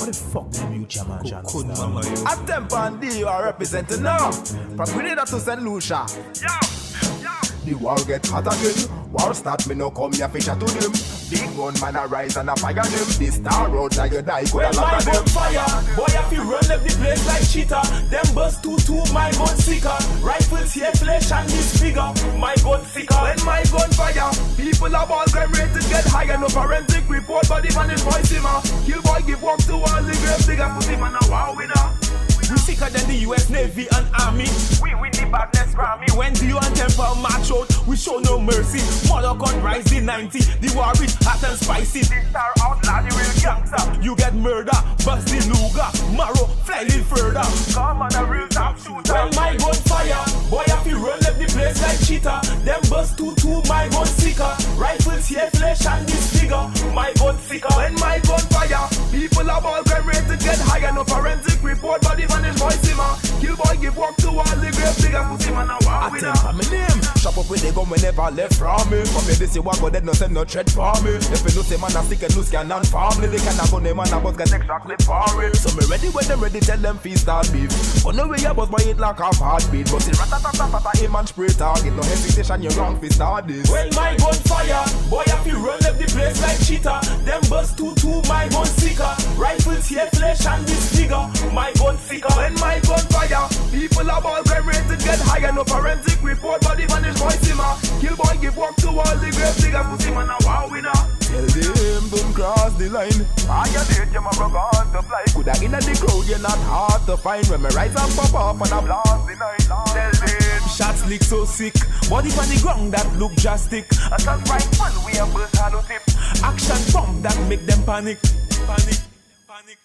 What the fuck them you German John? At Tempa and Dyo are representing now. From Grenada to St. Lucia. The war get hot again. War start, me no come here fish to them. Big gun man a rise and a fire them. The star roads like you die, could a lot of them. Fire, boy if you run left the place like cheetah. Them bust 2-2, my gun sicker. Rifles here, flesh and disfigure. My gun sicker. When my gun fire, people are all crime rated get higher. No forensic report, but the man is voice him. Kill boy give walk to all the grave digger. Put him on a wow winner. We sicker than the US Navy and Army. We win the badness Grammy. When Dyo and Tempa march out, we show no mercy. Mother con rise the 90. The war is hot and spicy. The star outlaw, the real gangster. You get murder, bust the Luger. Marrow, fly little further. Come on a real top shooter. When my gun fire, boy if you run left the place like cheetah. Them bust 2-2, my gun sicker. Rifles here, flesh and disfigure. My gun sicker. When my gun fire, people are all crime rated get higher. No forensic report, but the man is voice him. Kill boy give walk to all the grave digger. Put him on a wow winner. Tempa my name. Chop up with the gun whenever left from me. From me this you walk but dead no send no threat for me. If you know say man a sick and loose can and family. They can have on them and a bus get extra clip for it. So me ready when them ready tell them feast start beef. On the way a bus boy it like a heartbeat. But see rat-a-tat-a-tat-a aim and spray target. No hesitation you wrong fi start this. When my gun fire, boy if you run left the place like cheetah. Them bust 2-2, my gun sicker. Rifles here, flesh and disfigure. My gun sicker. When my gun fire, people are all crime rated get higher. No forensic report, but the man is voice him. Kill boy give walk to all the grave digger. Put him on a wow winner. Tell them don't cross the line. I get it, you must go on to fly. Coulda inna the crowd, you're not hard to find. When me rise and pop off and I blast the night. Tell them shots lick so sick. Body on the ground that look drastic. a shot right fun, we a burst hollow tip. Action bomb that make them panic. Panic, panic.